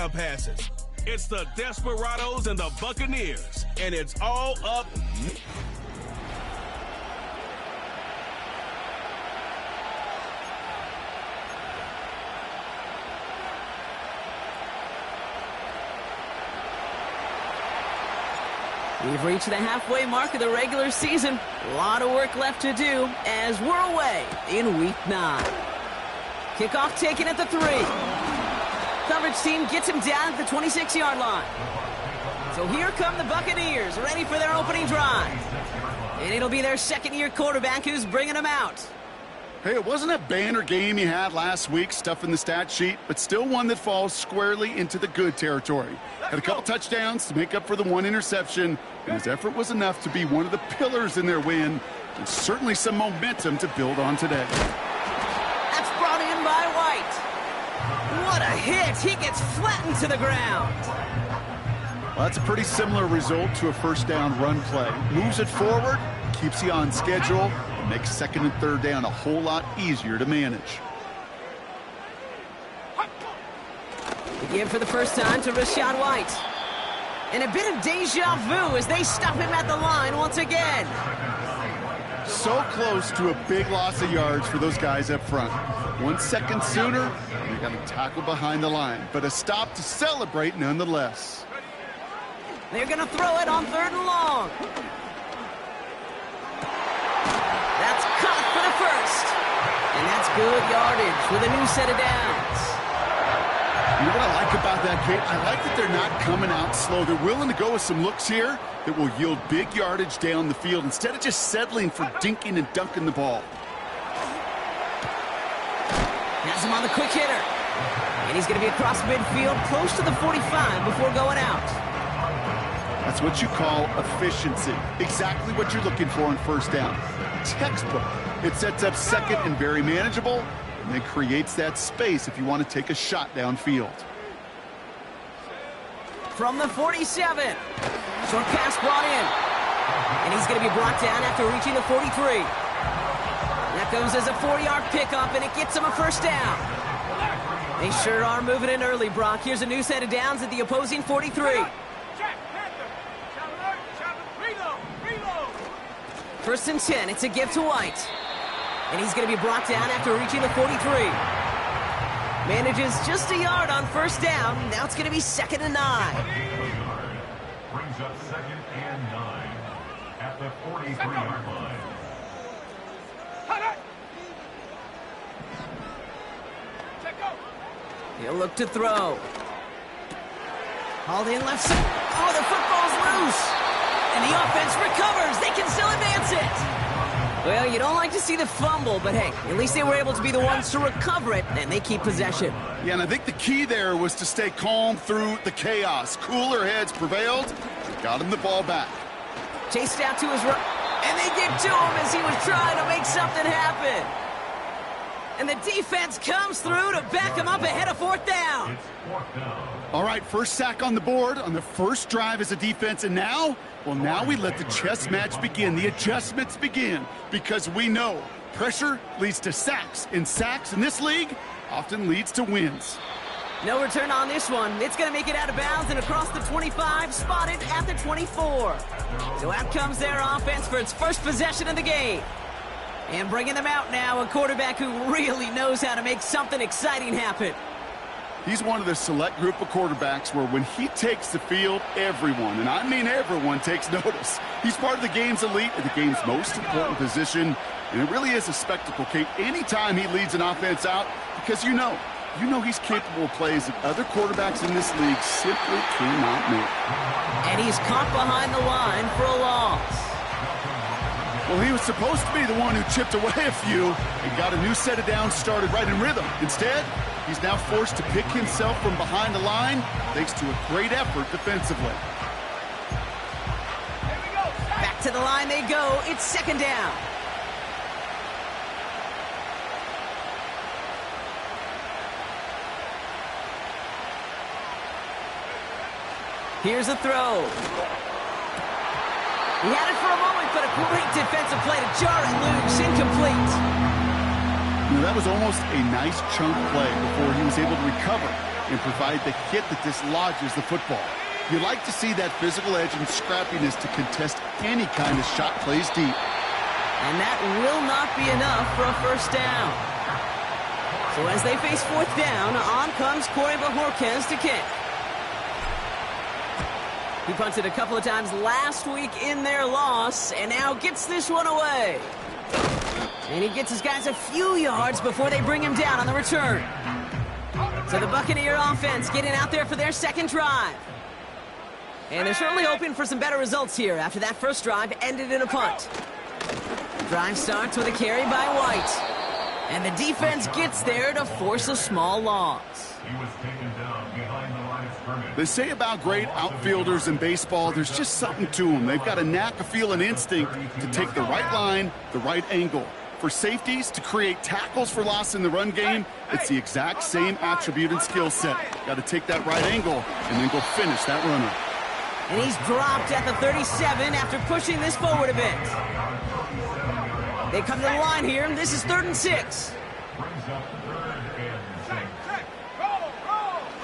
touchdown passes. It's the Desperados and the Buccaneers, and it's all up. We've reached the halfway mark of the regular season. A lot of work left to do as we're away in Week 9. Kickoff taken at the 3. Coverage team gets him down at the 26-yard line. So here come the Buccaneers, ready for their opening drive. And it'll be their second-year quarterback who's bringing them out. Hey, it wasn't a banner game you had last week, stuff in the stat sheet, but still one that falls squarely into the good territory. Had a couple touchdowns to make up for the one interception, and his effort was enough to be one of the pillars in their win, and certainly some momentum to build on today. That's brought in by White. What a hit! He gets flattened to the ground. Well, that's a pretty similar result to a first down run play. Moves it forward, keeps you on schedule, and makes second and third down a whole lot easier to manage. Again for the first time to Rachaad White. And a bit of deja vu as they stop him at the line once again. So close to a big loss of yards for those guys up front. 1 second sooner, and they got to tackle behind the line. But a stop to celebrate nonetheless. They're going to throw it on 3rd and long. That's caught for the first. And that's good yardage with a new set of downs. You know what I like about that, Kate? I like that they're not coming out slow. They're willing to go with some looks here that will yield big yardage down the field instead of just settling for dinking and dunking the ball. Has him on the quick hitter. And he's going to be across midfield close to the 45 before going out. That's what you call efficiency. Exactly what you're looking for on first down. Textbook. It sets up second and very manageable, and then creates that space if you want to take a shot downfield. From the 47. Short pass brought in. And he's going to be brought down after reaching the 43. That goes as a 4-yard pickup, and it gets him a first down. They sure are moving in early, Brock. Here's a new set of downs at the opposing 43. First and 10, it's a give to White. And he's going to be brought down after reaching the 43. Manages just a yard on first down. Now it's going to be 2nd and 9. Brings up 2nd and 9 at the 43-yard line. He'll look to throw. Hauled in left side. Oh, the football's loose. And the offense recovers. They can still advance it. Well, you don't like to see the fumble, but hey, at least they were able to be the ones to recover it, and they keep possession. Yeah, and I think the key there was to stay calm through the chaos. Cooler heads prevailed. Got him the ball back. Chased out to his right, and they get to him as he was trying to make something happen. And the defense comes through to back him up ahead of 4th down. All right, first sack on the board on the first drive as a defense, and now, well, now we let the chess match begin. The adjustments begin, because we know pressure leads to sacks, and sacks in this league often leads to wins. No return on this one. It's going to make it out of bounds and across the 25, spotted at the 24. So out comes their offense for its first possession of the game. And bringing them out now, a quarterback who really knows how to make something exciting happen. He's one of the select group of quarterbacks where when he takes the field, everyone, and I mean everyone, takes notice. He's part of the game's elite at the game's most important position, and it really is a spectacle, Kate, anytime he leads an offense out, because you know he's capable of plays that other quarterbacks in this league simply cannot make. And he's caught behind the line for a loss. Well, he was supposed to be the one who chipped away a few and got a new set of downs started right in rhythm. Instead, he's now forced to pick himself from behind the line thanks to a great effort defensively. Back to the line they go. It's 2nd down. Here's a throw. He had it for a moment, but a great defensive play to jar it loose. Incomplete. You know, that was almost a nice chunk play before he was able to recover and provide the hit that dislodges the football. You like to see that physical edge and scrappiness to contest any kind of shot plays deep. And that will not be enough for a first down. So as they face fourth down, on comes Corey Bajorquez to kick. He punted a couple of times last week in their loss, and now gets this one away. And he gets his guys a few yards before they bring him down on the return. So the Buccaneer offense getting out there for their second drive. And they're certainly hoping for some better results here after that first drive ended in a punt. Drive starts with a carry by White. And the defense gets there to force a small loss. He was taken down behind the line of scrimmage. They say about great outfielders in baseball, there's just something to them. They've got a knack, a feel, and instinct to take the right line, the right angle. For safeties to create tackles for loss in the run game, it's the exact same attribute and skill set. Got to take that right angle and then go finish that runner. And he's dropped at the 37 after pushing this forward a bit. They come to the line here. This is 3rd and 6.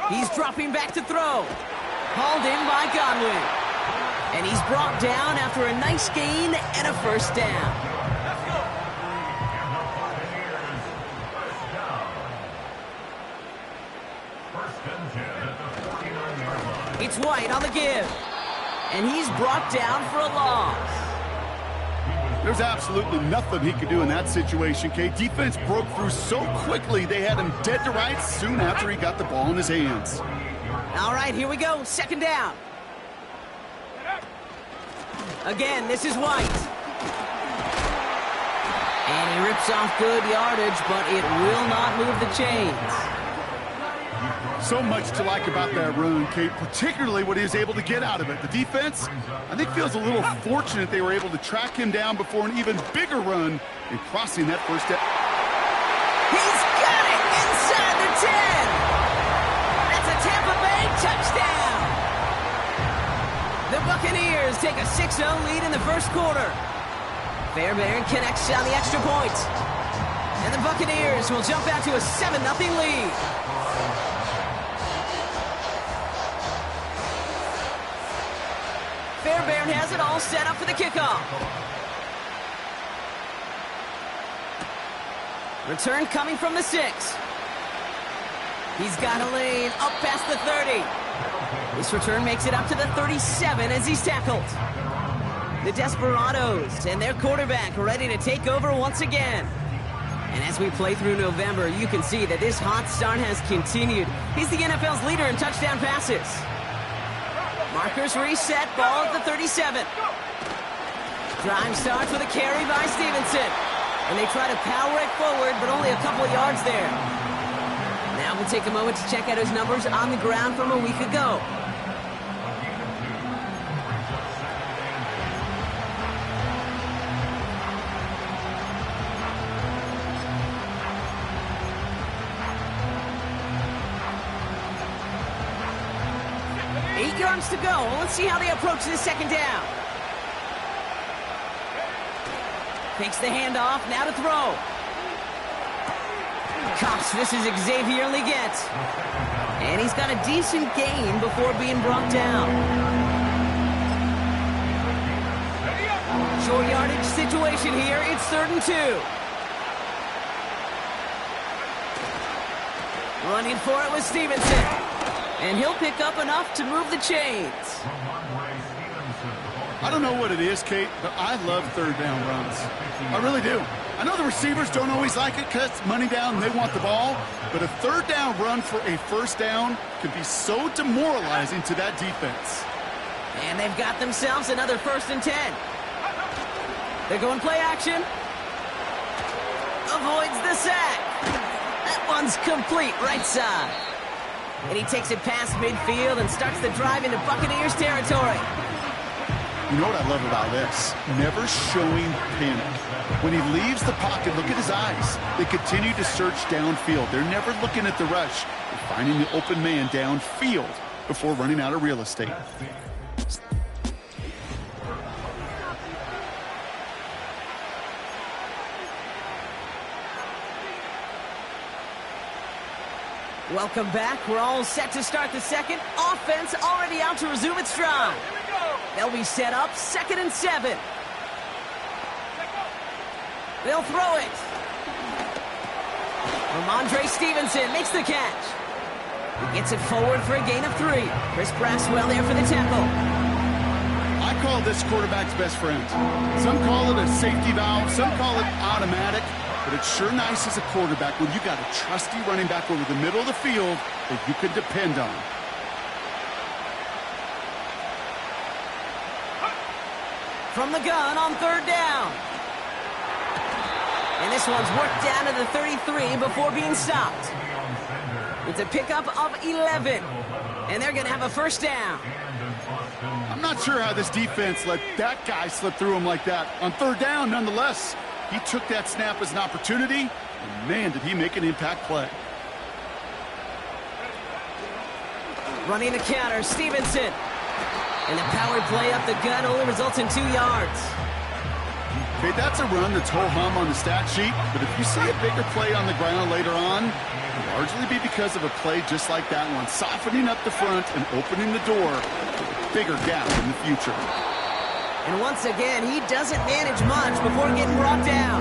He's dropping back to throw. Hauled in by Godwin. And he's brought down after a nice gain and a first down. It's White on the give. And he's brought down for a loss. There's absolutely nothing he could do in that situation, Kate. Defense broke through so quickly, they had him dead to rights soon after he got the ball in his hands. All right, here we go. 2nd down. Again, this is White. And he rips off good yardage, but it will not move the chains. So much to like about that run, Kate, particularly what he was able to get out of it. The defense, I think, feels a little fortunate they were able to track him down before an even bigger run in crossing that first down. He's got it inside the 10. That's a Tampa Bay touchdown. The Buccaneers take a 6-0 lead in the first quarter. Fairbairn connects on the extra point. And the Buccaneers will jump out to a 7-0 lead. Fairbairn has it all set up for the kickoff. Return coming from the 6. He's got a lane up past the 30. This return makes it up to the 37 as he's tackled. The Desperados and their quarterback ready to take over once again. And as we play through November, you can see that this hot start has continued. He's the NFL's leader in touchdown passes. Markers reset, ball at the 37. Drive starts with a carry by Stevenson. And they try to power it forward, but only a couple of yards there. Now we'll take a moment to check out his numbers on the ground from a week ago. Yards to go. Let's see how they approach this 2nd down. Takes the handoff, now to throw. Cops, this is Xavier Leggett. And he's got a decent gain before being brought down. Short yardage situation here. It's 3rd and 2. Running for it with Stevenson. And he'll pick up enough to move the chains. I don't know what it is, Kate, but I love 3rd down runs. I really do. I know the receivers don't always like it because it's money down and they want the ball, but a 3rd down run for a first down can be so demoralizing to that defense. And they've got themselves another 1st and 10. They're going play action. Avoids the sack. That one's complete right side. And he takes it past midfield and starts the drive into Buccaneers territory. You know what I love about this? Never showing panic. When he leaves the pocket, look at his eyes. They continue to search downfield. They're never looking at the rush. They're finding the open man downfield before running out of real estate. Welcome back. We're all set to start the second. Offense already out to resume its drive. They'll be set up 2nd and 7. They'll throw it. Ramondre Stevenson makes the catch. He gets it forward for a gain of 3. Chris Braswell there for the tackle. I call this quarterback's best friend. Some call it a safety valve, some call it automatic, but it's sure nice as a quarterback when you got a trusty running back over the middle of the field that you can depend on. From the gun on 3rd down. And this one's worked down to the 33 before being stopped. It's a pickup of 11. And they're going to have a 1st down. I'm not sure how this defense let that guy slip through him like that. On 3rd down, nonetheless, he took that snap as an opportunity, and man, did he make an impact play. Running the counter, Stevenson. And the power play up the gut only results in 2 yards. Okay, that's a run that's ho-hum on the stat sheet, but if you see a bigger play on the ground later on, it'll largely be because of a play just like that one, softening up the front and opening the door to a bigger gap in the future. And once again, he doesn't manage much before getting brought down.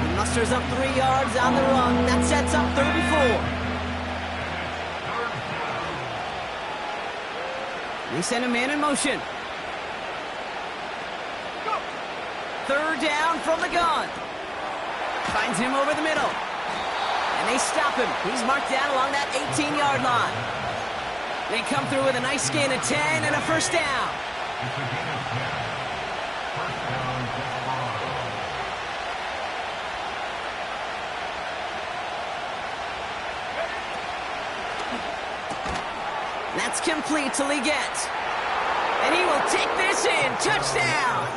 He musters up 3 yards on the run. That sets up 3rd and 4. They send a man in motion. 3rd down from the gun. Finds him over the middle. And they stop him. He's marked down along that 18-yard line. They come through with a nice gain of 10 and a 1st down. That's complete to Leggett. And he will take this in. Touchdown!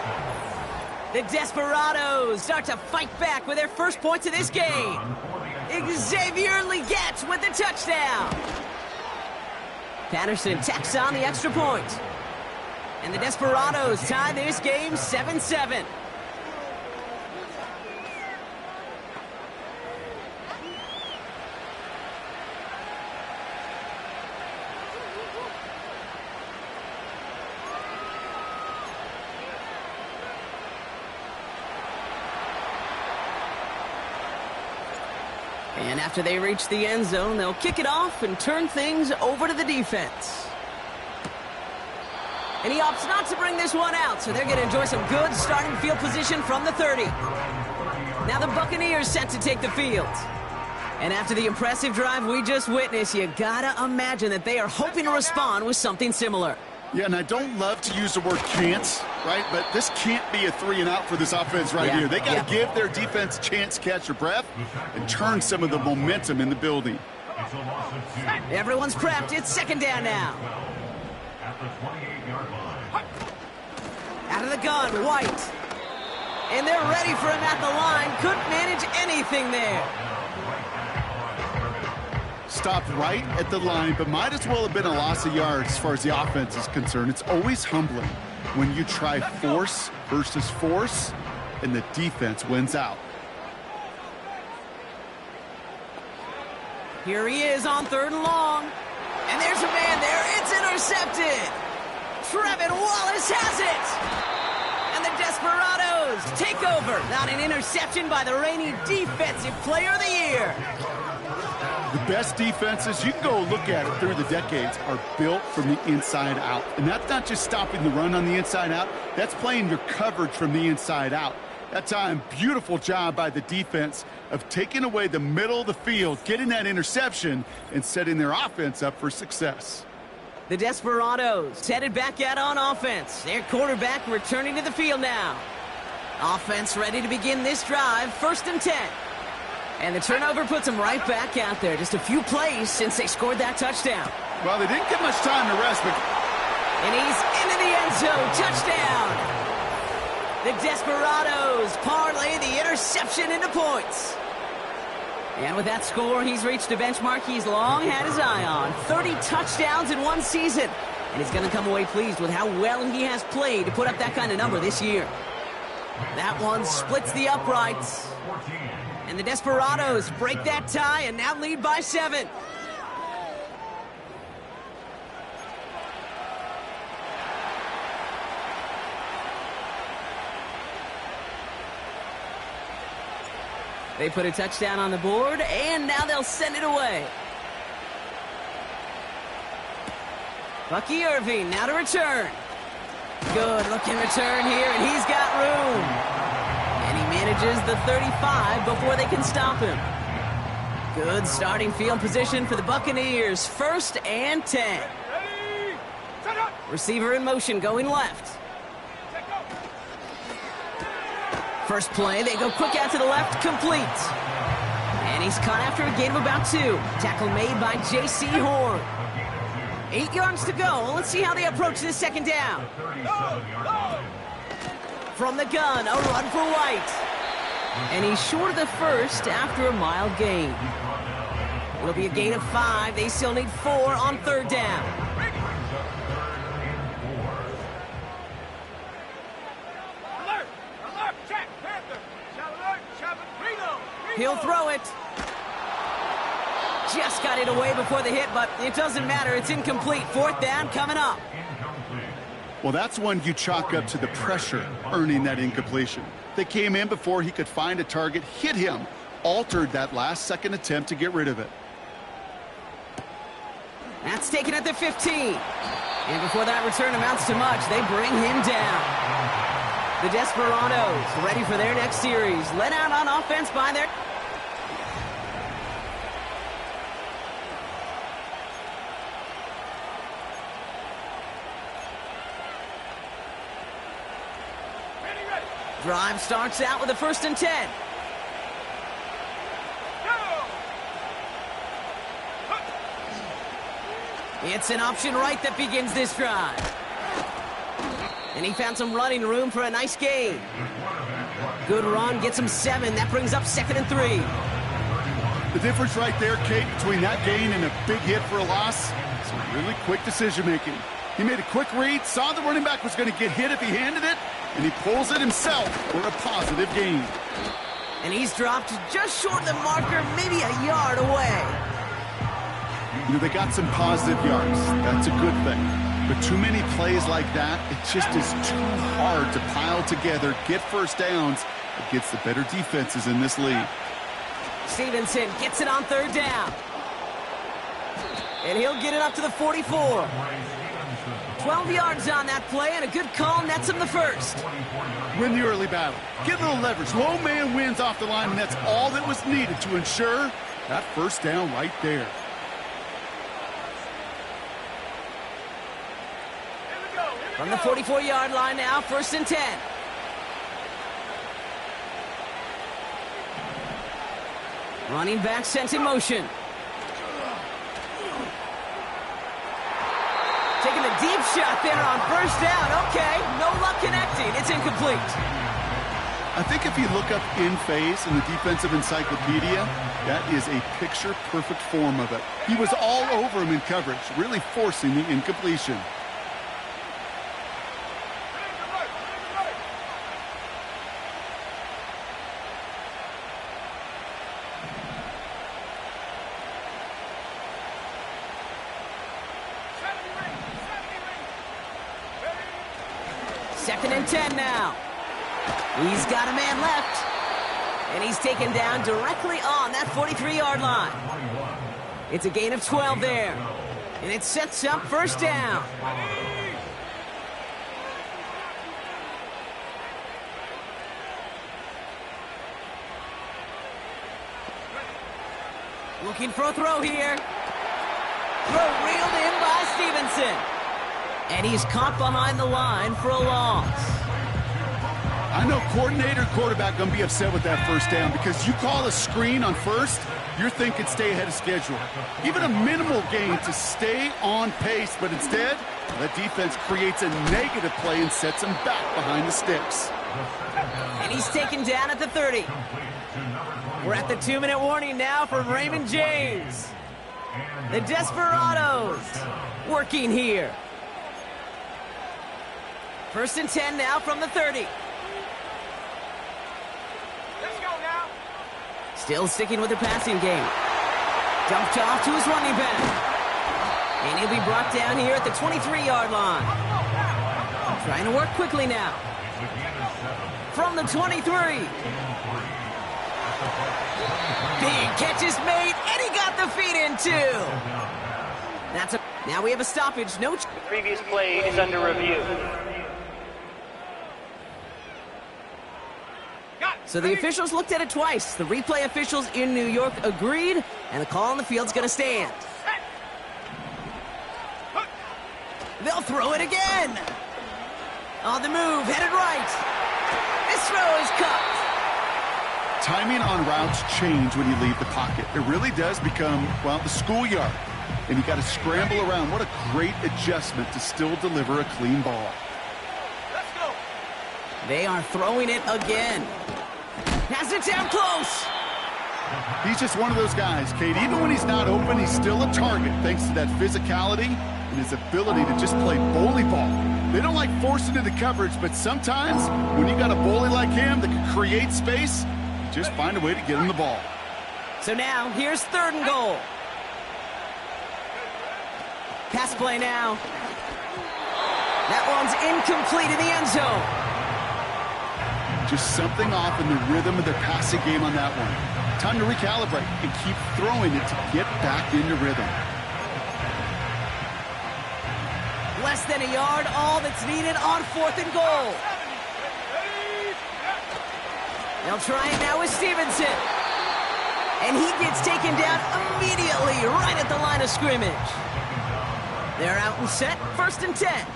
The Desperados start to fight back with their first points of this game. Xavier Leggett with the touchdown. Patterson tacks on the extra point. And the Desperados tie this game 7-7. And after they reach the end zone, they'll kick it off and turn things over to the defense. And he opts not to bring this one out, so they're going to enjoy some good starting field position from the 30. Now the Buccaneers set to take the field. And after the impressive drive we just witnessed, you gotta imagine that they are hoping to respond with something similar. Yeah, and I don't love to use the word can't, right? But this can't be a 3 and out for this offense right here. They got to give their defense a chance to catch their breath and turn some of the momentum in the building. Everyone's prepped. It's 2nd down now. Out of the gun, White. And they're ready for him at the line. Couldn't manage anything there. Stopped right at the line, but might as well have been a loss of yards as far as the offense is concerned. It's always humbling when you try force versus force, and the defense wins out. Here he is on 3rd and long. And there's a man there. It's intercepted. Trevin Wallace has it. And the Desperados take over. Not an interception by the reigning Defensive Player of the Year. The best defenses, you can go look at it through the decades, are built from the inside out. And that's not just stopping the run on the inside out. That's playing your coverage from the inside out. That time, beautiful job by the defense of taking away the middle of the field, getting that interception, and setting their offense up for success. The Desperados headed back out on offense. Their quarterback returning to the field now. Offense ready to begin this drive, 1st and 10. And the turnover puts them right back out there. Just a few plays since they scored that touchdown. Well, they didn't get much time to rest, but... And he's into the end zone. Touchdown! The Desperados parlay the interception into points. And with that score, he's reached a benchmark he's long had his eye on. 30 touchdowns in one season. And he's going to come away pleased with how well he has played to put up that kind of number this year. That one splits the uprights. And the Desperados break that tie and now lead by 7. They put a touchdown on the board, and now they'll send it away. Bucky Irving now to return. Good looking return here, and he's got room. And he manages the 35 before they can stop him. Good starting field position for the Buccaneers. 1st and 10. Receiver in motion going left. First play, they go quick out to the left, complete. And he's caught after a gain of about 2. Tackle made by J.C. Horn. 8 yards to go. Let's see how they approach this second down. From the gun, a run for White. And he's short of the first after a mild gain. It'll be a gain of 5. They still need 4 on 3rd down. He'll throw it. Just got it away before the hit, but it doesn't matter. It's incomplete. 4th down coming up. Well, that's one you chalk up to the pressure earning that incompletion. They came in before he could find a target, hit him, altered that last-second attempt to get rid of it. That's taken at the 15. And before that return amounts to much, they bring him down. The Desperados ready for their next series. Led out on offense by their... Drive starts out with a 1st and 10. It's an option right that begins this drive. And he found some running room for a nice gain. Good run, gets him 7. That brings up 2nd and 3. The difference right there, Kate, between that gain and a big hit for a loss, some really quick decision-making. He made a quick read, saw the running back was going to get hit if he handed it, and he pulls it himself for a positive gain. And he's dropped just short of the marker, maybe a yard away. You know, they got some positive yards. That's a good thing. But too many plays like that, it just is too hard to pile together, get 1st downs against the better defenses in this league. Stevenson gets it on 3rd down. And he'll get it up to the 44. 12 yards on that play, and a good call nets him the 1st. Win the early battle. Get a little leverage. Low man wins off the line, and that's all that was needed to ensure that 1st down right there. From the 44-yard line now, 1st and 10. Running back sent in motion. Taking the deep shot there on 1st down. Okay, no luck connecting. It's incomplete. I think if you look up in phase in the defensive encyclopedia, that is a picture-perfect form of it. He was all over him in coverage, really forcing the incompletion. Second and 10 now. He's got a man left. And he's taken down directly on that 43-yard line. It's a gain of 12 there. And it sets up 1st down. Looking for a throw here. Throw reeled in by Stevenson. And he's caught behind the line for a loss. I know coordinator and quarterback going to be upset with that 1st down because you call a screen on 1st, you're thinking stay ahead of schedule. Even a minimal gain to stay on pace, but instead, the defense creates a negative play and sets him back behind the sticks. And he's taken down at the 30. We're at the 2-minute warning now from Raymond James. The Desperados working here. 1st and 10 now from the 30. Let's go now. Still sticking with the passing game. Dumped off to his running back. And he'll be brought down here at the 23-yard line. Trying to work quickly now. From the 23. Big catch is made, and he got the feet in too. Now we have a stoppage. No. The previous play is under review. So the officials looked at it twice. The replay officials in New York agreed, and the call on the field's going to stand. They'll throw it again. On the move, headed right. This throw is cut. Timing on routes change when you leave the pocket. It really does become, well, the schoolyard. And you got to scramble around. What a great adjustment to still deliver a clean ball. Let's go. They are throwing it again. Has it down close. He's just one of those guys, Kate. Even when he's not open, he's still a target thanks to that physicality and his ability to just play bully ball. They don't like forcing into coverage, but sometimes when you got a bully like him that can create space, you just find a way to get him the ball. So now, here's 3rd and goal. Pass play now. That one's incomplete in the end zone. Just something off in the rhythm of their passing game on that one. Time to recalibrate and keep throwing it to get back into rhythm. Less than a yard, all that's needed on 4th and goal. They'll try it now with Stevenson. And he gets taken down immediately right at the line of scrimmage. They're out and set, 1st and 10.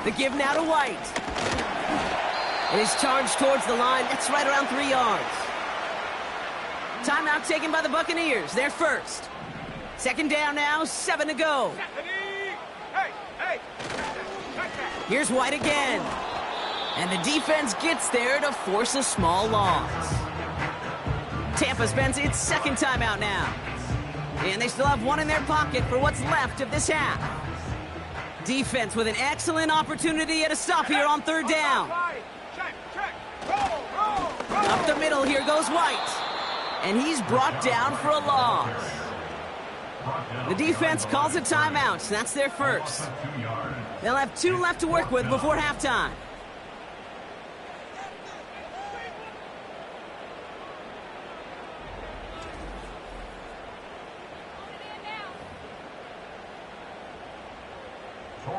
The give now to White. And he's charged towards the line. That's right around 3 yards. Timeout taken by the Buccaneers. They're first. 2nd down now, 7 to go. Here's White again. And the defense gets there to force a small loss. Tampa spends its 2nd timeout now. And they still have one in their pocket for what's left of this half. Defense with an excellent opportunity at a stop here on 3rd down. Up the middle, here goes White. And he's brought down for a loss. The defense calls a timeout. That's their first. They'll have 2 left to work with before halftime.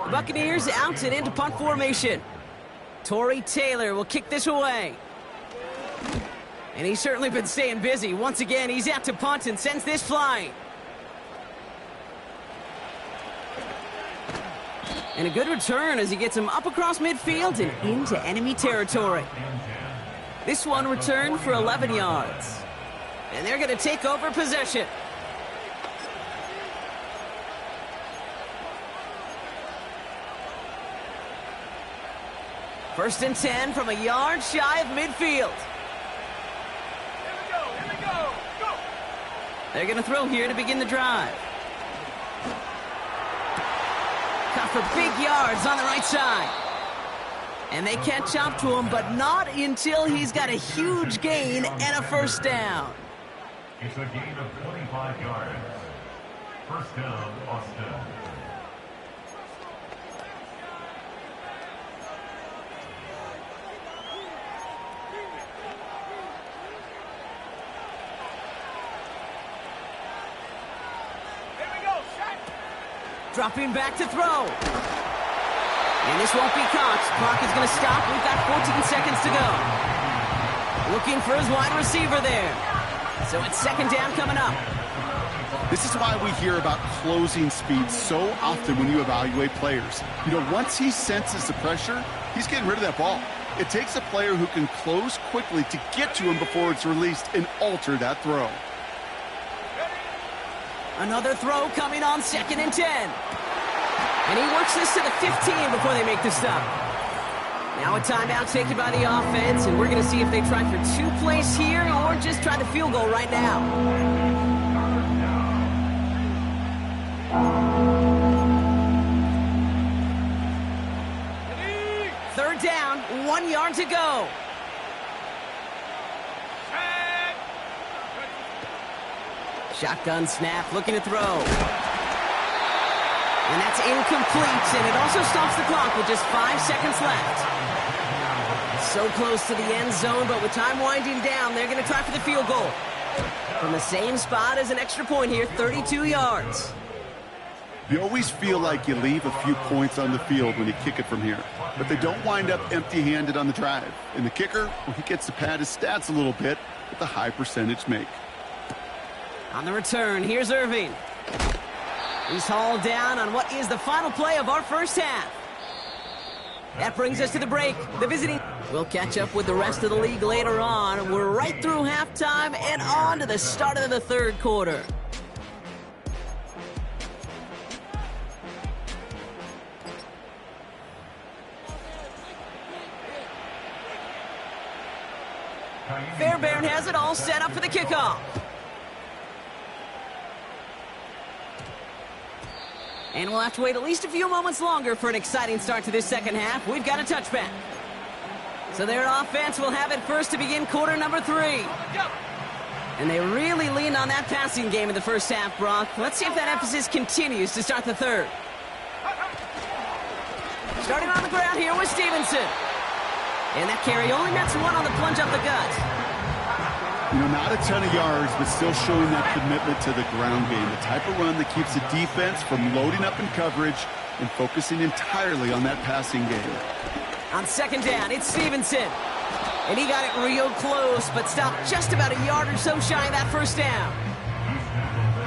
The Buccaneers out and into punt formation. Torrey Taylor will kick this away. And he's certainly been staying busy. Once again, he's out to punt and sends this flying. And a good return as he gets him up across midfield and into enemy territory. This one returned for 11 yards. And they're going to take over possession. First and 10 from a yard shy of midfield. Here we go. Go. They're going to throw here to begin the drive. Cut for big yards on the right side. And they catch up to him, but not until he's got a huge gain and a 1st down. It's a gain of 25 yards. 1st down, Austin. Dropping back to throw. And this won't be caught. Clock is going to stop. We've got 14 seconds to go. Looking for his wide receiver there. So it's 2nd down coming up. This is why we hear about closing speed so often when you evaluate players. You know, once he senses the pressure, he's getting rid of that ball. It takes a player who can close quickly to get to him before it's released and alter that throw. Another throw coming on 2nd and 10. And he works this to the 15 before they make the stop. Now a timeout taken by the offense, and we're going to see if they try for 2 plays here or just try the field goal right now. 3rd down, 1 1 yard to go. Shotgun snap, looking to throw. And that's incomplete, and it also stops the clock with just 5 seconds left. So close to the end zone, but with time winding down, they're going to try for the field goal. From the same spot as an extra point here, 32 yards. You always feel like you leave a few points on the field when you kick it from here, but they don't wind up empty-handed on the drive. And the kicker, well, he gets to pad his stats a little bit with a high percentage make. On the return, here's Irving. He's hauled down on what is the final play of our first half. That brings us to the break. The visiting... We'll catch up with the rest of the league later on. We're right through halftime and on to the start of the third quarter. Fairbairn has it all set up for the kickoff. And we'll have to wait at least a few moments longer for an exciting start to this second half. We've got a touchback. So their offense will have it first to begin quarter number 3. And they really leaned on that passing game in the first half, Brock. Let's see if that emphasis continues to start the third. Starting on the ground here with Stevenson. And that carry only nets 1 on the plunge up the gut. You know, not a ton of yards, but still showing that commitment to the ground game. The type of run that keeps the defense from loading up in coverage and focusing entirely on that passing game. On second down, it's Stevenson. And he got it real close, but stopped just about a yard or so shy of that first down.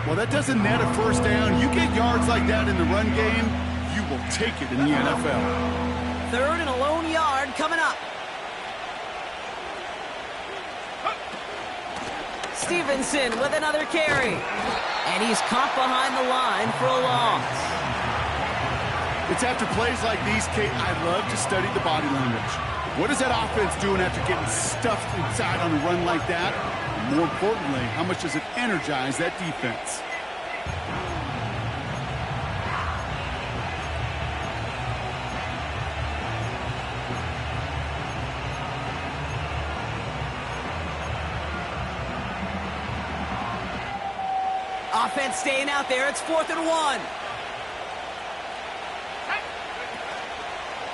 Well, that doesn't net a first down. You get yards like that in the run game, you will take it in the NFL. Third and a lone yard coming up. Stevenson with another carry. And he's caught behind the line for a loss. It's after plays like these, Kate, I love to study the body language. What is that offense doing after getting stuffed inside on a run like that? And more importantly, how much does it energize that defense? Offense staying out there. It's 4th and 1.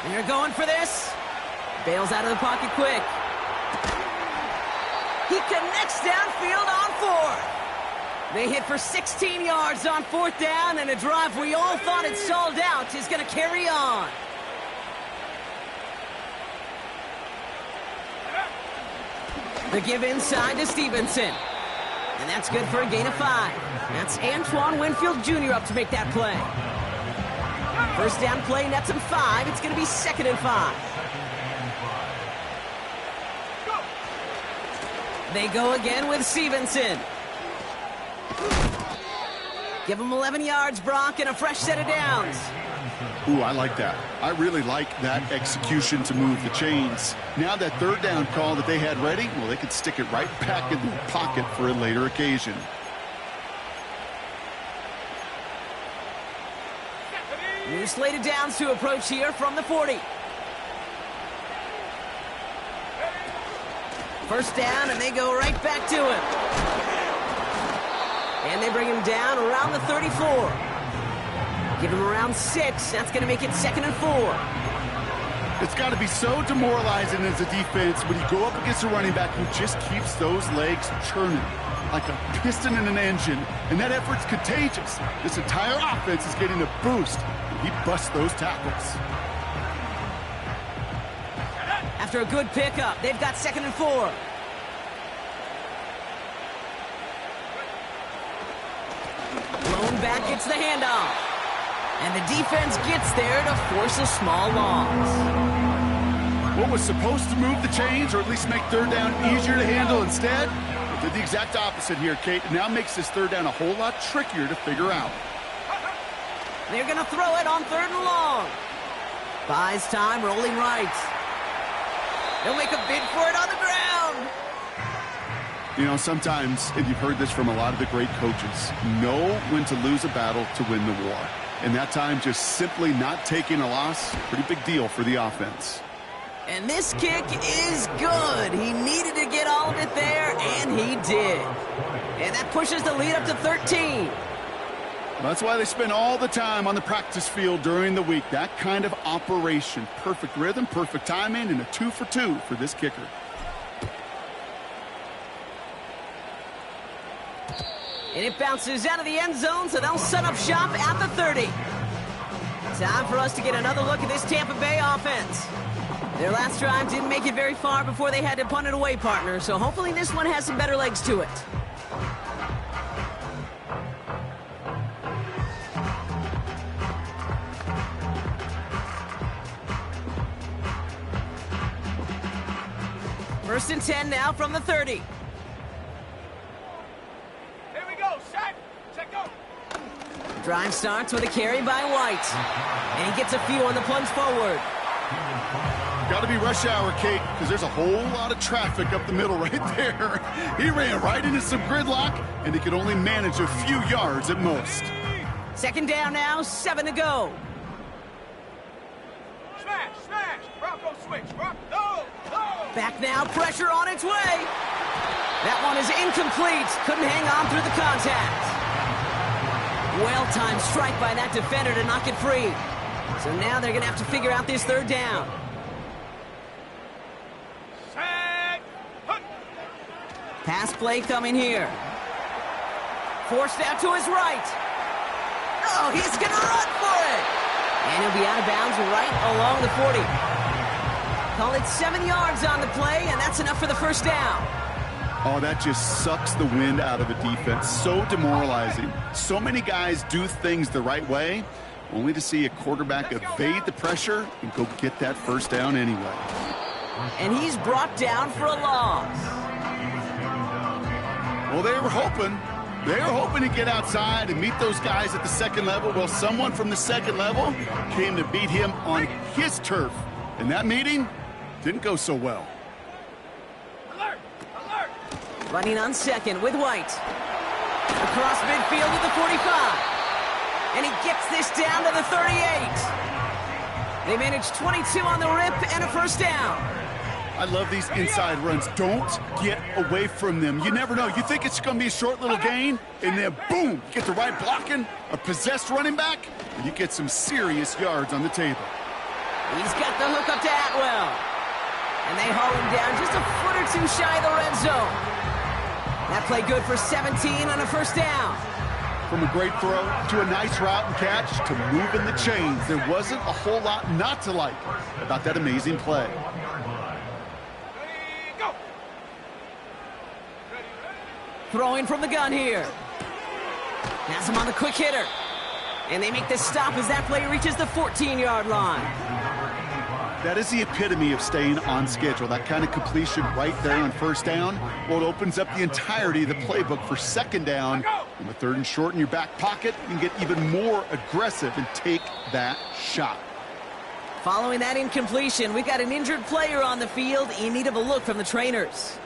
And they're going for this. Bails out of the pocket quick. He connects downfield on 4th. They hit for 16 yards on 4th down, and a drive we all thought had stalled out is going to carry on. The give inside to Stevenson. And that's good for a gain of 5. That's Antoine Winfield Jr. up to make that play. First down play nets him 5. It's going to be 2nd and 5. They go again with Stevenson. Give him 11 yards, Brock, and a fresh set of downs. Ooh, I like that. I really like that execution to move the chains. Now that third down call that they had ready, well, they could stick it right back in the pocket for a later occasion. New slated downs to approach here from the 40. First down, and they go right back to him. And they bring him down around the 34. Give him around 6. That's going to make it 2nd and 4. It's got to be so demoralizing as a defense when you go up against a running back who just keeps those legs churning like a piston in an engine, and that effort's contagious. This entire offense is getting a boost, and he busts those tackles. After a good pickup, they've got 2nd and 4. Blown back gets the handoff. And the defense gets there to force a small loss. What was supposed to move the chains, or at least make third down easier to handle instead, it did the exact opposite here, Kate. It now makes this third down a whole lot trickier to figure out. They're going to throw it on 3rd and long. Buys time, rolling right. They'll make a bid for it on the ground. You know, sometimes, and you've heard this from a lot of the great coaches, know when to lose a battle to win the war. And that time, just simply not taking a loss, pretty big deal for the offense. And this kick is good. He needed to get all of it there, and he did. And that pushes the lead up to 13. That's why they spend all the time on the practice field during the week. That kind of operation. Perfect rhythm, perfect timing, and a 2 for 2 for this kicker. And it bounces out of the end zone, so they'll set up shop at the 30. Time for us to get another look at this Tampa Bay offense. Their last drive didn't make it very far before they had to punt it away, partner, so hopefully this one has some better legs to it. First and 10 now from the 30. Here we go, set, go. Drive starts with a carry by White. And he gets a few on the plunge forward. Got to be rush hour, Kate, because there's a whole lot of traffic up the middle right there. He ran right into some gridlock, and he could only manage a few yards at most. Second down now, 7 to go. Smash, Bronco switch, Bronco, go. Back now, pressure on its way. That one is incomplete. Couldn't hang on through the contact. Well-timed strike by that defender to knock it free. So now they're going to have to figure out this third down. Set, hook. Pass play coming here. Forced out to his right. Oh, he's going to run for it. And he'll be out of bounds right along the 40. Call it 7 yards on the play, and that's enough for the first down. Oh, that just sucks the wind out of a defense. So demoralizing. So many guys do things the right way, only to see a quarterback evade the pressure and go get that first down anyway. And he's brought down for a loss. Well, they were hoping to get outside and meet those guys at the second level. Well, someone from the second level came to beat him on his turf. And that meeting didn't go so well. Alert. Running on second with White. Across midfield to the 45. And he gets this down to the 38. They manage 22 on the rip and a first down. I love these inside runs. Don't get away from them. You never know. You think it's going to be a short little gain, and then boom, you get the right blocking, a possessed running back, and you get some serious yards on the table. He's got the hook up to Atwell. And they haul him down just a foot or two shy of the red zone. That play good for 17 on a first down. From a great throw to a nice route and catch to moving the chains, there wasn't a whole lot not to like about that amazing play. Go. Throwing from the gun here. Has him on the quick hitter. And they make the stop as that play reaches the 14-yard line. That is the epitome of staying on schedule. That kind of completion right there on first down. Well, it opens up the entirety of the playbook for second down. On the third and short in your back pocket, you can get even more aggressive and take that shot. Following that incompletion, we've got an injured player on the field in need of a look from the trainers.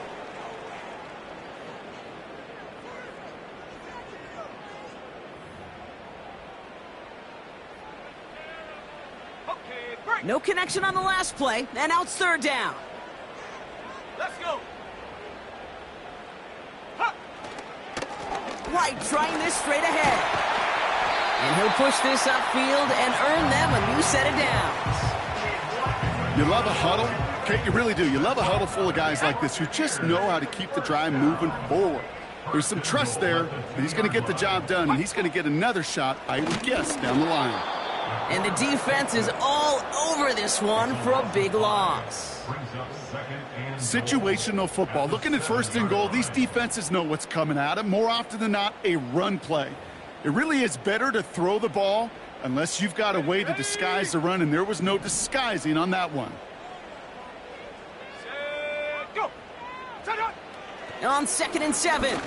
No connection on the last play, and now it's third down. Let's go. White trying this straight ahead. And he'll push this upfield and earn them a new set of downs. You love a huddle. Okay, you really do. You love a huddle full of guys like this who just know how to keep the drive moving forward. There's some trust there that he's going to get the job done, and he's going to get another shot, I would guess, down the line. And the defense is all over this one for a big loss. Situational football. Looking at first and goal, these defenses know what's coming at them. More often than not, a run play. It really is better to throw the ball unless you've got a way to disguise the run, and there was no disguising on that one. Go. On 2nd and 7.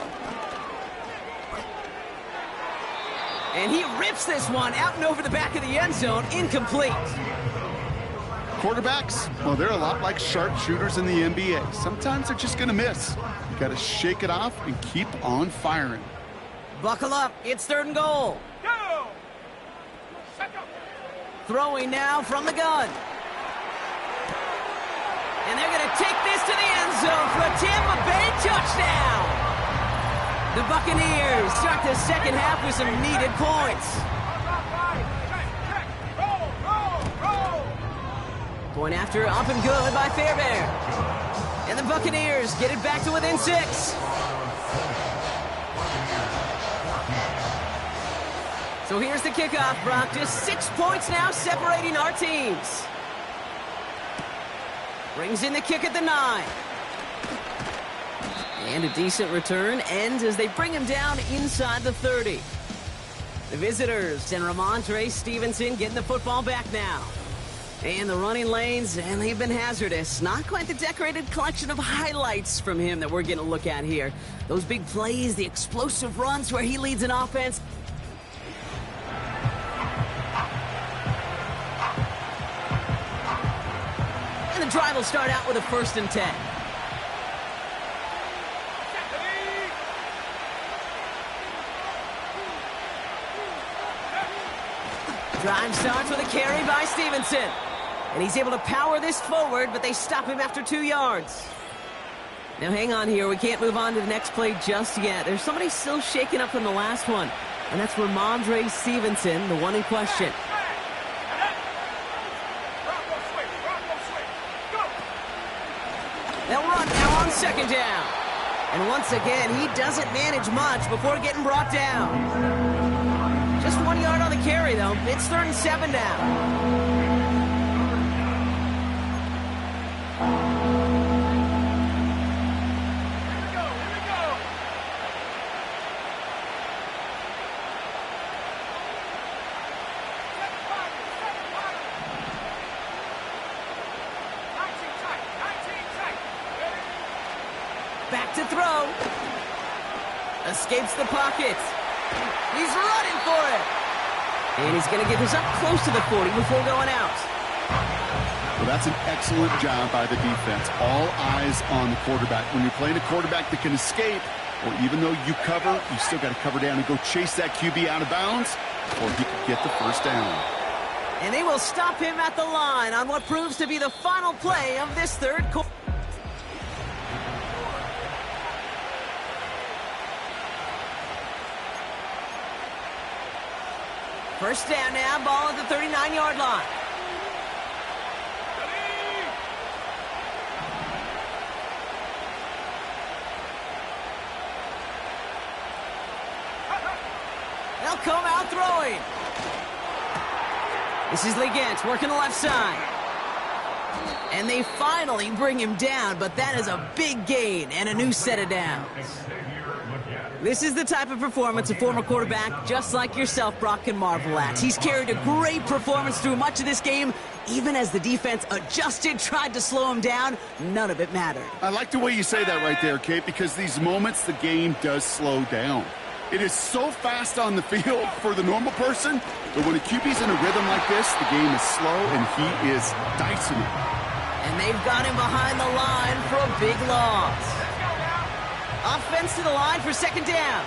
And he rips this one out and over the back of the end zone, incomplete. Quarterbacks, well, they're a lot like sharpshooters in the NBA. Sometimes they're just going to miss. You got to shake it off and keep on firing. Buckle up, it's 3rd and goal. Go. Throwing now from the gun. And they're going to take this to the end zone for a Tampa Bay touchdown. The Buccaneers start the second half with some needed points. Point after, up and good by Fairbairn. And the Buccaneers get it back to within 6. So here's the kickoff, Brock. Just 6 points now separating our teams. Brings in the kick at the 9. And a decent return ends as they bring him down inside the 30. The visitors and Ramondre Stevenson getting the football back now. And the running lanes, and they've been hazardous. Not quite the decorated collection of highlights from him that we're getting a look at here. Those big plays, the explosive runs where he leads an offense. And the drive will start out with a 1st and 10. Drive starts with a carry by Stevenson. And he's able to power this forward, but they stop him after 2 yards. Now hang on here. We can't move on to the next play just yet. There's somebody still shaking up from the last one. And that's Ramondre Stevenson, the one in question. They'll run now on 2nd down. And once again, he doesn't manage much before getting brought down. Just 1 yard on the carry, though. It's 3rd and 7 now. Back to throw. Escapes the pocket. He's running for it. And he's going to get this up close to the 40 before going out. Well, that's an excellent job by the defense. All eyes on the quarterback. When you're playing a quarterback that can escape, or even though you cover, you still got to cover down and go chase that QB out of bounds, or he could get the 1st down. And they will stop him at the line on what proves to be the final play of this 3rd quarter. First down now, ball at the 39-yard line. They'll come out throwing. This is Legent working the left side. And they finally bring him down, but that is a big gain and a new set of downs. This is the type of performance a former quarterback just like yourself, Brock, can marvel at. He's carried a great performance through much of this game. Even as the defense adjusted, tried to slow him down, none of it mattered. I like the way you say that right there, Kate, because these moments the game does slow down. It is so fast on the field for the normal person, but when a QB's in a rhythm like this, the game is slow and he is dicing it. And they've got him behind the line for a big loss. Offense to the line for 2nd down.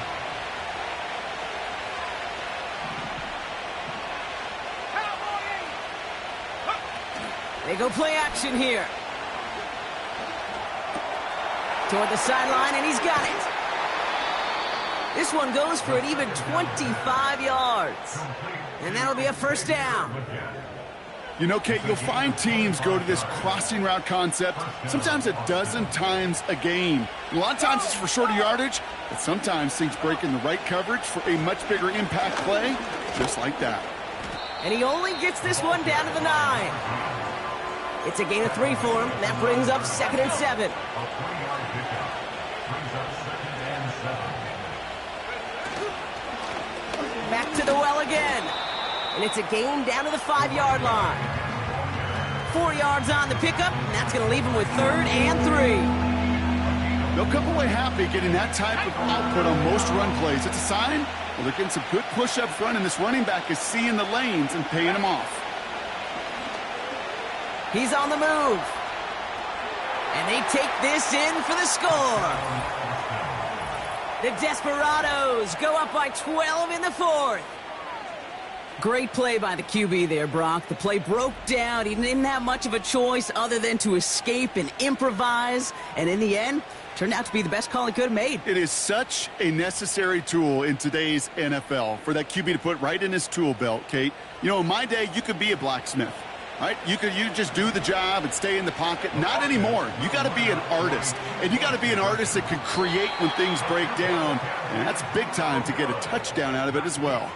They go play action here. Toward the sideline, and he's got it. This one goes for an even 25 yards. And that'll be a 1st down. You know, Kate, you'll find teams go to this crossing route concept sometimes a dozen times a game. A lot of times it's for shorter yardage, but sometimes things break in the right coverage for a much bigger impact play, just like that. And he only gets this one down to the 9. It's a gain of 3 for him. That brings up 2nd and 7. Back to the well again. And it's a gain down to the 5-yard line. 4 yards on the pickup, and that's going to leave him with 3rd and 3. They'll come away happy getting that type of output on most run plays. It's a sign, well, they're getting some good push up front, and this running back is seeing the lanes and paying them off. He's on the move. And they take this in for the score. The Desperados go up by 12 in the 4th. Great play by the QB there, Brock. The play broke down. He didn't have much of a choice other than to escape and improvise. And in the end, turned out to be the best call he could have made. It is such a necessary tool in today's NFL for that QB to put right in his tool belt, Kate. You know, in my day, you could be a blacksmith, right? You just do the job and stay in the pocket. Not anymore. You got to be an artist. And you got to be an artist that can create when things break down. And that's big time to get a touchdown out of it as well.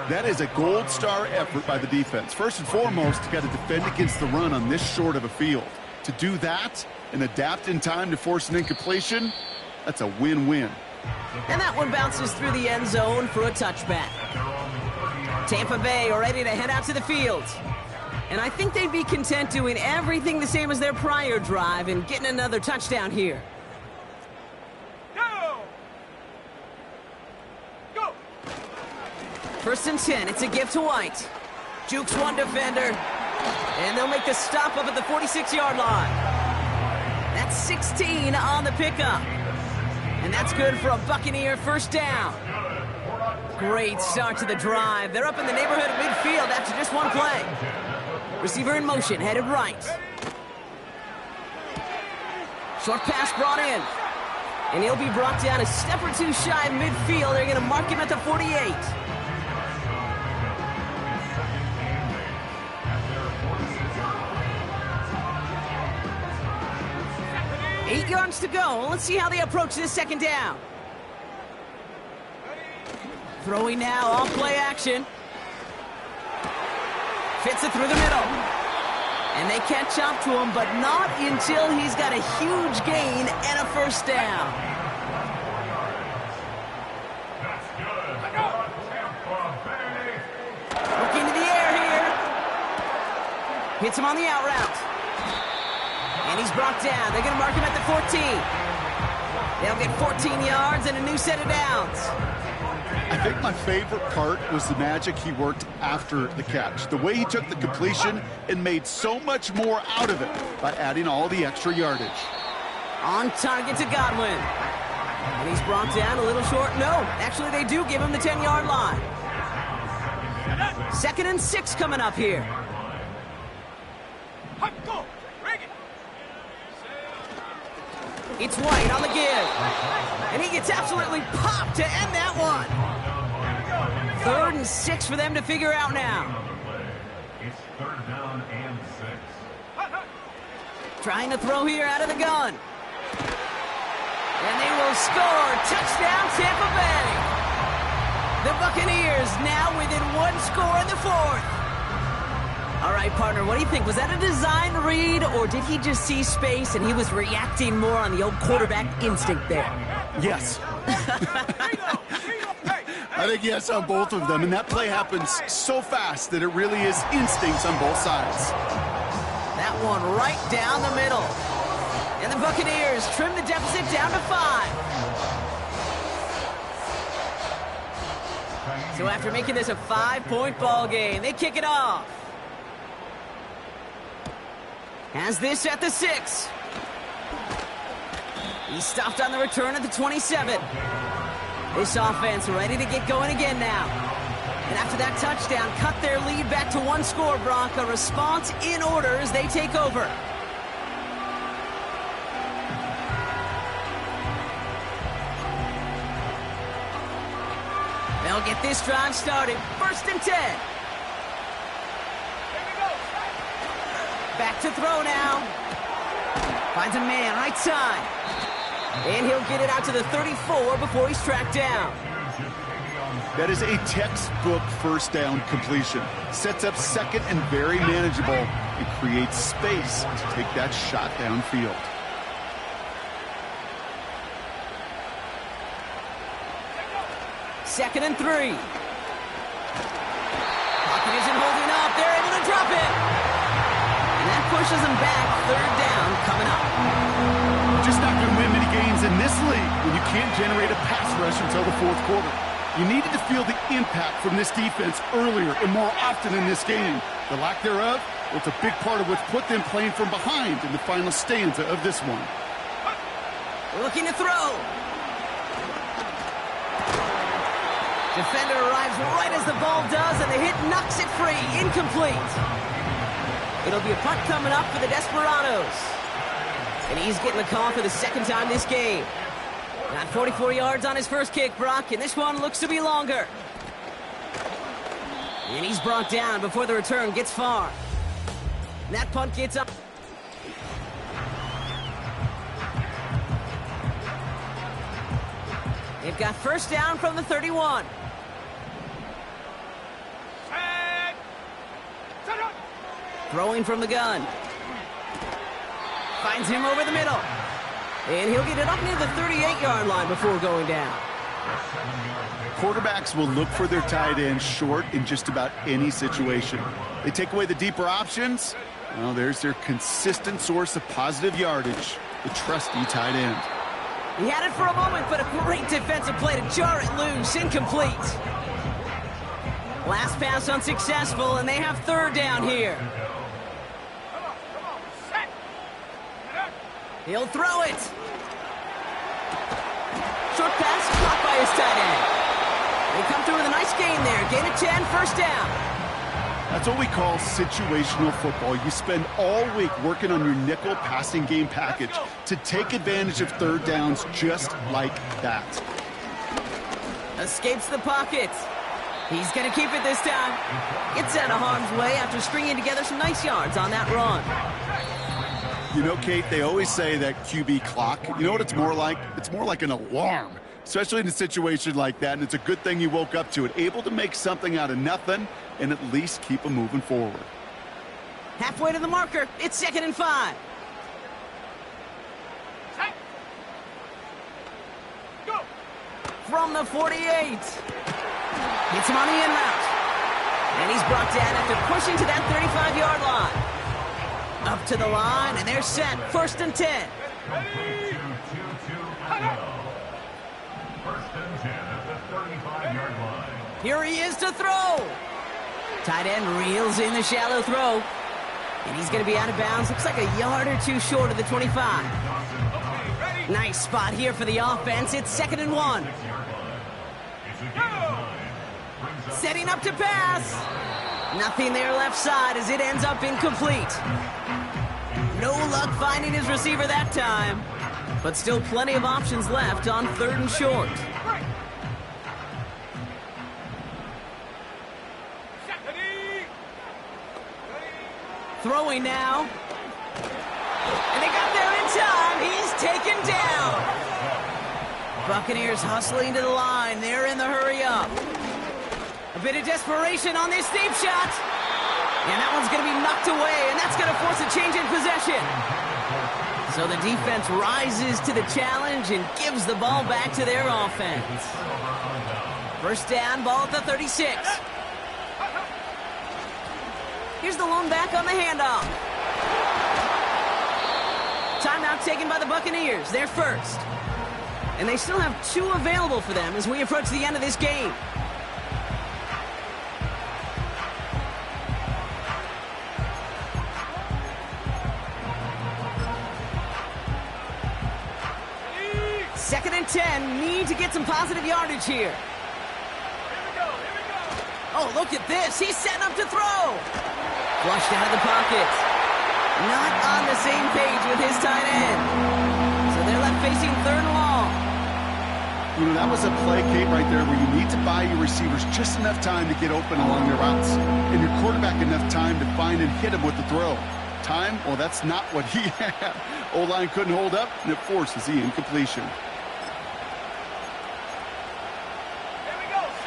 That is a gold star effort by the defense. First and foremost, you got to defend against the run on this short of a field. To do that and adapt in time to force an incompletion, that's a win-win. And that one bounces through the end zone for a touchback. Tampa Bay are ready to head out to the field. And I think they'd be content doing everything the same as their prior drive and getting another touchdown here. First and 10, it's a gift to White. Jukes one defender, and they'll make the stop up at the 46-yard line. That's 16 on the pickup. And that's good for a Buccaneer first down. Great start to the drive. They're up in the neighborhood of midfield after just one play. Receiver in motion, headed right. Short pass brought in. And he'll be brought down a step or two shy of midfield. They're going to mark him at the 48. 8 yards to go. Let's see how they approach this second down. Throwing now, all play action. Fits it through the middle. And they catch up to him, but not until he's got a huge gain and a first down. Looking to the air here. Hits him on the out route. And he's brought down. They're going to mark him at the 14. They'll get 14 yards and a new set of downs. I think my favorite part was the magic he worked after the catch. The way he took the completion and made so much more out of it by adding all the extra yardage. On target to Godwin. And he's brought down a little short. No, actually they do give him the 10-yard line. 2nd and 6 coming up here. It's White on the give. And he gets absolutely popped to end that one. 3rd and 6 for them to figure out now. It's 3rd down and 6. Trying to throw here out of the gun. And they will score. Touchdown, Tampa Bay. The Buccaneers now within one score in the 4th. All right, partner, what do you think? Was that a design read, or did he just see space and he was reacting more on the old quarterback instinct there? Yes. I think yes on both of them, and that play happens so fast that it really is instincts on both sides. That one right down the middle. And the Buccaneers trim the deficit down to 5. So after making this a 5-point ball game, they kick it off. Has this at the 6. He's stopped on the return at the 27. This offense ready to get going again now. And after that touchdown, cut their lead back to one score, Brock. A response in order as they take over. They'll get this drive started. 1st and 10. Back to throw now. Finds a man, right side. And he'll get it out to the 34 before he's tracked down. That is a textbook first down completion. Sets up 2nd and very manageable and creates space to take that shot downfield. Second and 3. Pocket isn't holding up. They're able to drop it. And that pushes them back. 3rd down coming up. Just not going to win many games in this league when you can't generate a pass rush until the 4th quarter. You needed to feel the impact from this defense earlier and more often in this game. The lack thereof, well, it's a big part of what's put them playing from behind in the final stanza of this one. Looking to throw. Defender arrives right as the ball does, and the hit knocks it free. Incomplete. It'll be a punt coming up for the Desperados. And he's getting the call for the second time this game. Got 44 yards on his first kick, Brock, and this one looks to be longer. And he's brought down before the return gets far. And that punt gets up. They've got first down from the 31. Throwing from the gun. Finds him over the middle. And he'll get it up near the 38-yard line before going down. Quarterbacks will look for their tight end short in just about any situation. They take away the deeper options. Well, there's their consistent source of positive yardage, the trusty tight end. He had it for a moment, but a great defensive play to jar it loose. Incomplete. Last pass unsuccessful, and they have third down here. He'll throw it. Short pass caught by his tight end. They come through with a nice gain there. Gain of 10, first down. That's what we call situational football. You spend all week working on your nickel passing game package to take advantage of third downs just like that. Escapes the pocket. He's going to keep it this time. Gets out of harm's way after stringing together some nice yards on that run. You know, Kate, they always say that QB clock, you know what it's more like? It's more like an alarm, especially in a situation like that, and it's a good thing you woke up to it, able to make something out of nothing and at least keep them moving forward. Halfway to the marker, it's 2nd and 5. Go. From the 48. Hits him on the in route. And he's brought down after pushing to that 35-yard line. Up to the line, and they're set. 1st and 10. First and 10 at the 35-yard line. Here he is to throw. Tight end reels in the shallow throw. And he's going to be out of bounds. Looks like a yard or two short of the 25. Nice spot here for the offense. It's 2nd and 1. Setting up to pass. Nothing there left side as it ends up incomplete. No luck finding his receiver that time. But still plenty of options left on 3rd and short. Throwing now. And they got there in time. He's taken down. Buccaneers hustling to the line. They're in the hurry up. A bit of desperation on this deep shot. And that one's going to be knocked away, and that's going to force a change in possession. So the defense rises to the challenge and gives the ball back to their offense. First down, ball at the 36. Here's the lone back on the handoff. Timeout taken by the Buccaneers. They're first. And they still have 2 available for them as we approach the end of this game. Second and 10, need to get some positive yardage here. Oh, look at this. He's setting up to throw. Flushed out of the pocket. Not on the same page with his tight end. So they're left facing 3rd and long. You know, that was a play, Kate, right there where you need to buy your receivers just enough time to get open along their routes. And your quarterback enough time to find and hit him with the throw. Time? Well, that's not what he had. O-line couldn't hold up, and it forces the incompletion.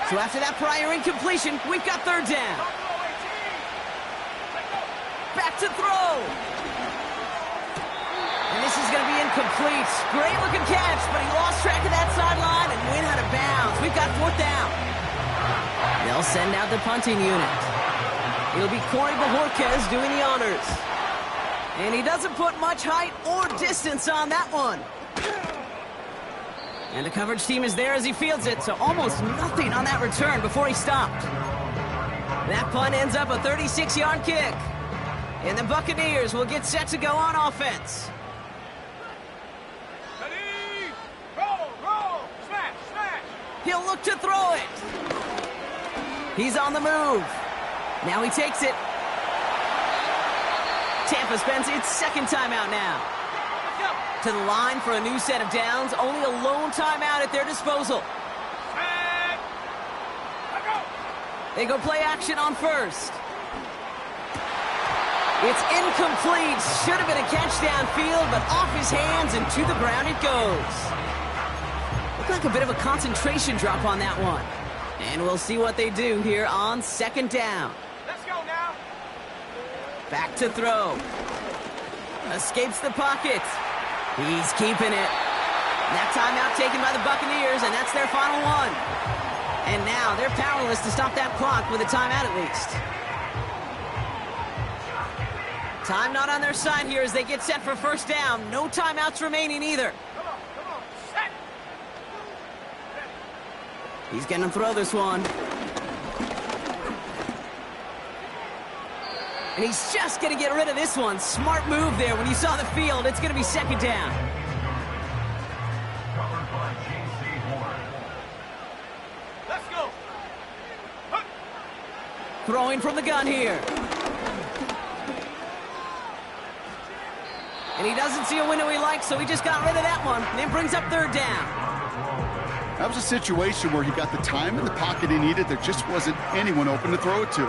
So after that prior incompletion, we've got 3rd down. Back to throw. And this is going to be incomplete. Great looking catch, but he lost track of that sideline and went out of bounds. We've got 4th down. They'll send out the punting unit. It'll be Corey Bajorquez doing the honors. And he doesn't put much height or distance on that one. And the coverage team is there as he fields it, so almost nothing on that return before he stopped. That punt ends up a 36-yard kick. And the Buccaneers will get set to go on offense. Ready? Roll, roll, smash, smash. He'll look to throw it. He's on the move. Now he takes it. Tampa spends its second timeout now. To the line for a new set of downs. Only a lone timeout at their disposal. They go play action on first. It's incomplete. Should have been a catch downfield, but off his hands and to the ground it goes. Looked like a bit of a concentration drop on that one. And we'll see what they do here on second down. Let's go now. Back to throw. Escapes the pocket. He's keeping it. That timeout taken by the Buccaneers, and that's their final one. And now they're powerless to stop that clock with a timeout at least. Time not on their side here as they get set for first down. No timeouts remaining either. Come on, set. He's going to throw this one. And he's just going to get rid of this one. Smart move there when you saw the field. It's going to be second down. Covered by J.C. Horn. Let's go. Throwing from the gun here. And he doesn't see a window he likes, so he just got rid of that one. And it brings up third down. That was a situation where he got the time in the pocket he needed. There just wasn't anyone open to throw it to.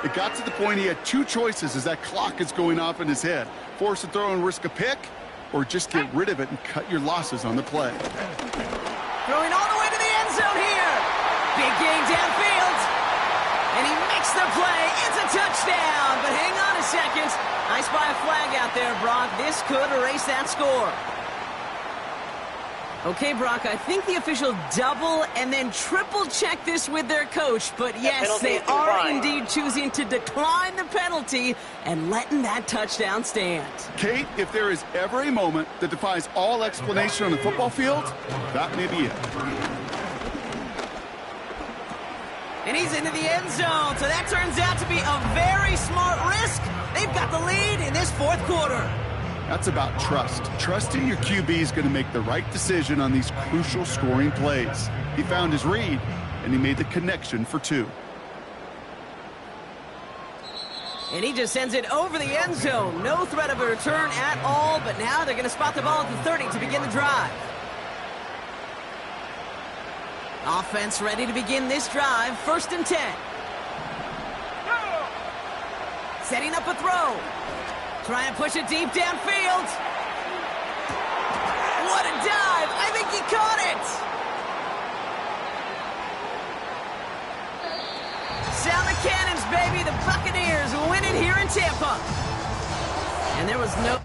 It got to the point he had two choices as that clock is going off in his head. Force a throw and risk a pick, or just get rid of it and cut your losses on the play. Throwing all the way to the end zone here. Big gain downfield. And he makes the play. It's a touchdown. But hang on a second. I spy a flag out there, Brock. This could erase that score. Okay, Brock, I think the official double and then triple check this with their coach. But yes, they are indeed choosing to decline the penalty and letting that touchdown stand. Kate, if there is ever a moment that defies all explanation on the football field, that may be it. And he's into the end zone, so that turns out to be a very smart risk. They've got the lead in this fourth quarter. That's about trust. Trusting your QB is going to make the right decision on these crucial scoring plays. He found his read, and he made the connection for two. And he just sends it over the end zone. No threat of a return at all, but now they're going to spot the ball at the 30 to begin the drive. Offense ready to begin this drive. 1st and 10. Setting up a throw. Trying to push it deep downfield. What a dive. I think he caught it. Sound the cannons, baby. The Buccaneers win it here in Tampa. And there was no...